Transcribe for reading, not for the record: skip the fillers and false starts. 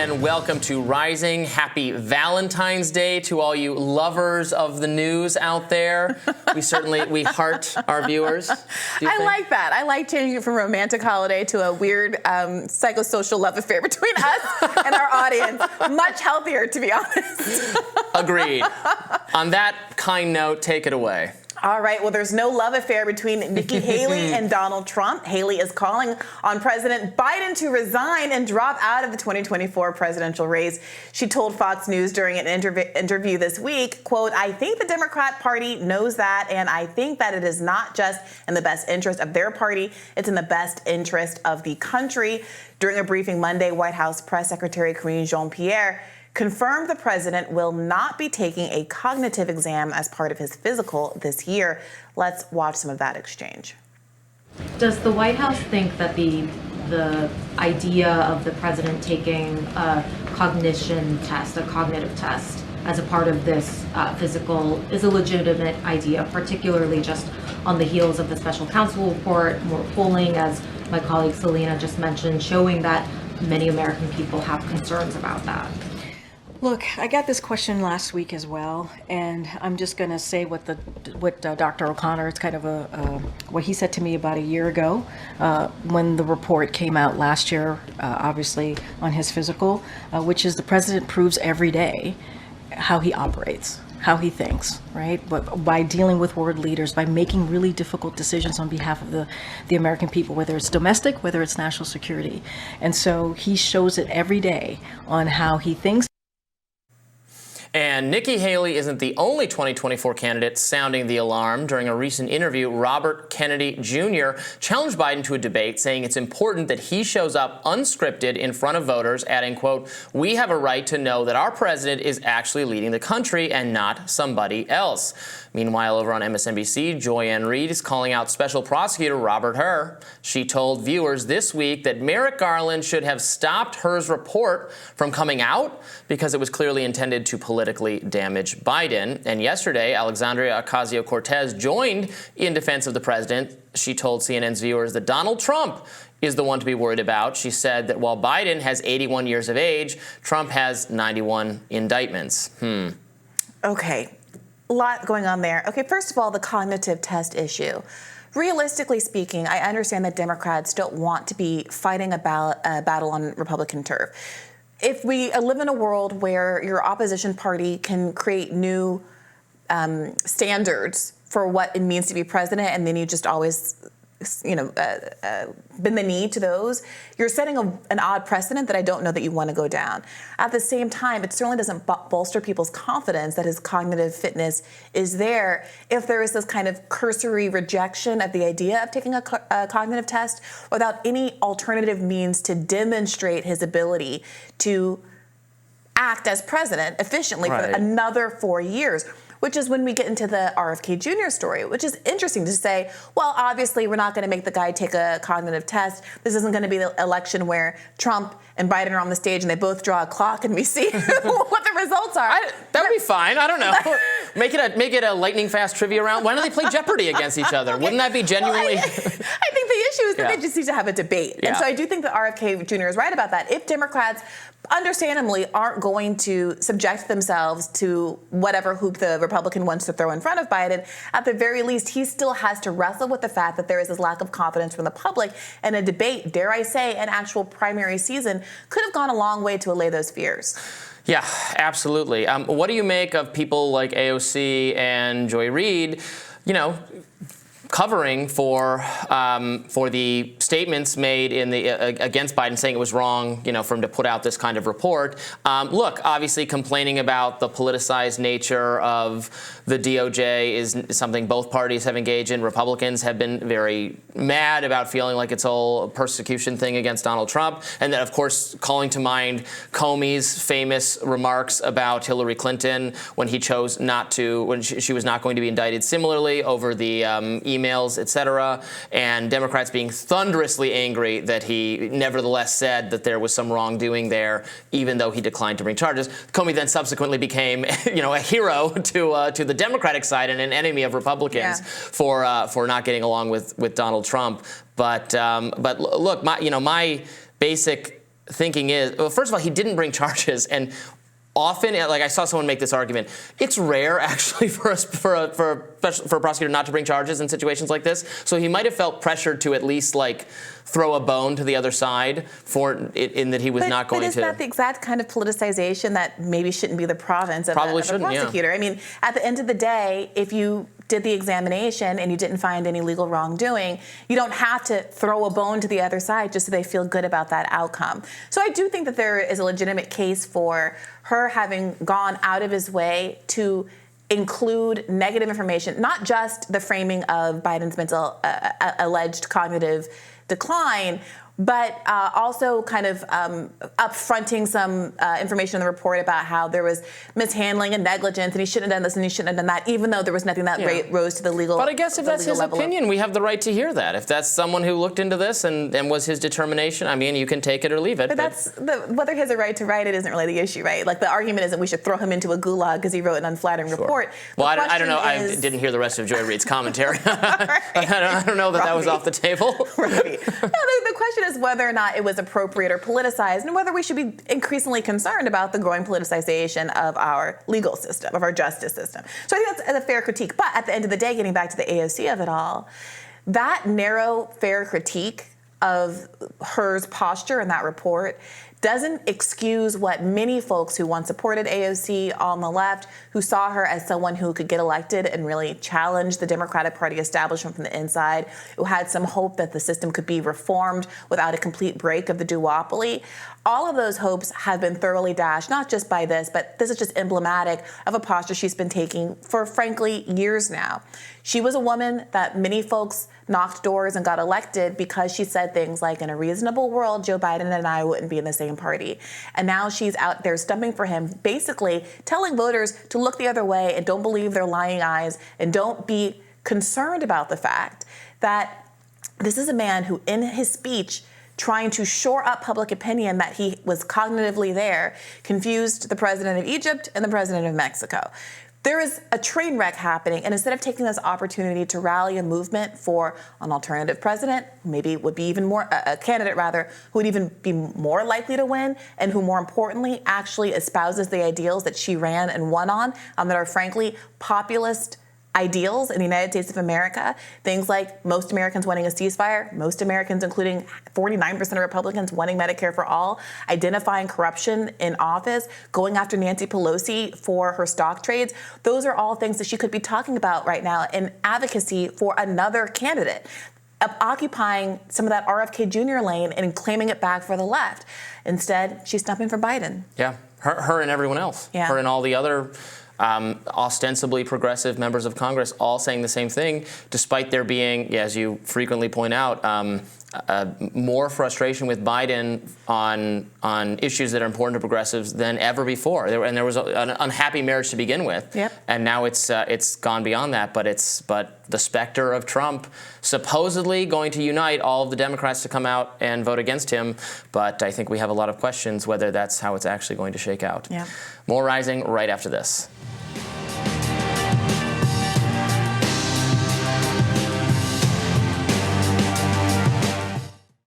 and welcome to Rising. Happy Valentine's Day to all you lovers of the news out there. We heart our viewers. I like that. I like changing it from romantic holiday to a weird psychosocial love affair between us and our audience. Much healthier, to be honest. Agreed. On that kind note, take it away. All right. Well, there's no love affair between Nikki Haley and Donald Trump. Haley is calling on President Biden to resign and drop out of the 2024 presidential race. She told Fox News during an interview this week, quote, "I think the Democrat Party knows that, and I think that it is not just in the best interest of their party, it's in the best interest of the country." During a briefing Monday, White House Press Secretary Karine Jean-Pierre confirmed the president will not be taking a cognitive exam as part of his physical this year. Let's watch some of that exchange. Does the White House think that the idea of the president taking a cognition test, a cognitive test, as a part of this physical is a legitimate idea, particularly just on the heels of the special counsel report, more polling, as my colleague Selena just mentioned, showing that many American people have concerns about that? Look, I got this question last week as well, and I'm just going to say what Dr. O'Connor, it's kind of what he said to me about a year ago when the report came out last year, obviously on his physical, which is the president proves every day how he operates, how he thinks, right? But by dealing with world leaders, by making really difficult decisions on behalf of the American people, whether it's domestic, whether it's national security. And so he shows it every day on how he thinks. And Nikki Haley isn't the only 2024 candidate sounding the alarm. During a recent interview, Robert Kennedy Jr. challenged Biden to a debate, saying it's important that he shows up unscripted in front of voters, adding, quote, "We have a right to know that our president is actually leading the country and not somebody else." Meanwhile, over on MSNBC, Joy Reed is calling out Special Prosecutor Robert Hur. She told viewers this week that Merrick Garland should have stopped Hur's report from coming out because it was clearly intended to politically damage Biden. And yesterday, Alexandria Ocasio-Cortez joined in defense of the president. She told CNN's viewers that Donald Trump is the one to be worried about. She said that while Biden has 81 years of age, Trump has 91 indictments. Okay. A lot going on there. Okay, first of all, the cognitive test issue. Realistically speaking, I understand that Democrats don't want to be fighting a battle on Republican turf. If we live in a world where your opposition party can create new standards for what it means to be president, and then you just always bend the knee to those, you're setting an odd precedent that I don't know that you want to go down. At the same time, it certainly doesn't bolster people's confidence that his cognitive fitness is there if there is this kind of cursory rejection of the idea of taking a cognitive test without any alternative means to demonstrate his ability to act as president efficiently for another 4 years. Which is when we get into the RFK Jr. story, which is interesting to say, well, obviously, we're not going to make the guy take a cognitive test. This isn't going to be the election where Trump and Biden are on the stage and they both draw a clock and we see what the results are. That would be fine. I don't know. Make it a lightning fast trivia round. Why don't they play Jeopardy against each other? Wouldn't that be genuinely? Well, I think the issue is that they just need to have a debate. And so I do think that RFK Jr. is right about that. If Democrats understandably aren't going to subject themselves to whatever hoop the Republican wants to throw in front of Biden, at the very least, he still has to wrestle with the fact that there is this lack of confidence from the public, and a debate, dare I say, an actual primary season could have gone a long way to allay those fears. Yeah, absolutely. What do you make of people like AOC and Joy Reed, covering for the statements made against Biden, saying it was wrong, for him to put out this kind of report? Look, obviously complaining about the politicized nature of the DOJ is something both parties have engaged in. Republicans have been very mad about feeling like it's all a persecution thing against Donald Trump. And then, of course, calling to mind Comey's famous remarks about Hillary Clinton when he chose not to, when she was not going to be indicted similarly over the emails, et cetera, and Democrats being thunderously angry that he nevertheless said that there was some wrongdoing there, even though he declined to bring charges. Comey then subsequently became, a hero to the Democratic side and an enemy of Republicans for not getting along with Donald Trump. But look, my basic thinking is, well, first of all, he didn't bring charges, and often, like I saw someone make this argument, it's rare actually for a prosecutor not to bring charges in situations like this. So he might have felt pressured to at least like throw a bone to the other side for it, in that he was not going to. But isn't that the exact kind of politicization that maybe shouldn't be the province of a prosecutor? Yeah. I mean, at the end of the day, if you did the examination and you didn't find any legal wrongdoing, you don't have to throw a bone to the other side just so they feel good about that outcome. So I do think that there is a legitimate case for her having gone out of his way to include negative information, not just the framing of Biden's mental alleged cognitive decline, but also kind of upfronting some information in the report about how there was mishandling and negligence, and he shouldn't have done this and he shouldn't have done that, even though there was nothing that rose to the legal level. But I guess if that's his opinion, we have the right to hear that. If that's someone who looked into this and was his determination, I mean, you can take it or leave it. But that's whether he has a right to write it isn't really the issue, right? Like the argument isn't we should throw him into a gulag because he wrote an unflattering report. Well, I don't know. I didn't hear the rest of Joy Reed's commentary. I don't know that was off the table. Right. No, the question is whether or not it was appropriate or politicized, and whether we should be increasingly concerned about the growing politicization of our legal system, of our justice system. So I think that's a fair critique. But at the end of the day, getting back to the AOC of it all, that narrow, fair critique of Her's posture in that report doesn't excuse what many folks who once supported AOC on the left, who saw her as someone who could get elected and really challenge the Democratic Party establishment from the inside, who had some hope that the system could be reformed without a complete break of the duopoly. All of those hopes have been thoroughly dashed, not just by this, but this is just emblematic of a posture she's been taking for, frankly, years now. She was a woman that many folks knocked doors and got elected because she said things like, in a reasonable world, Joe Biden and I wouldn't be in the same party. And now she's out there stumping for him, basically telling voters to look the other way and don't believe their lying eyes and don't be concerned about the fact that this is a man who, in his speech, trying to shore up public opinion that he was cognitively there, confused the president of Egypt and the president of Mexico. There is a train wreck happening, and instead of taking this opportunity to rally a movement for an alternative president, maybe would be even more, a candidate rather, who would even be more likely to win, and who more importantly actually espouses the ideals that she ran and won on, that are frankly populist ideals in the United States of America, things like most Americans wanting a ceasefire, most Americans, including 49% of Republicans, wanting Medicare for all, identifying corruption in office, going after Nancy Pelosi for her stock trades. Those are all things that she could be talking about right now in advocacy for another candidate, occupying some of that RFK Jr. lane and claiming it back for the left. Instead, she's stumping for Biden. Yeah, her and everyone else. Yeah. Her and all the other ostensibly progressive members of Congress all saying the same thing, despite there being, as you frequently point out, more frustration with Biden on issues that are important to progressives than ever before. There was an unhappy marriage to begin with, yep. And now it's gone beyond that. But the specter of Trump supposedly going to unite all of the Democrats to come out and vote against him. But I think we have a lot of questions whether that's how it's actually going to shake out. Yep. More Rising right after this.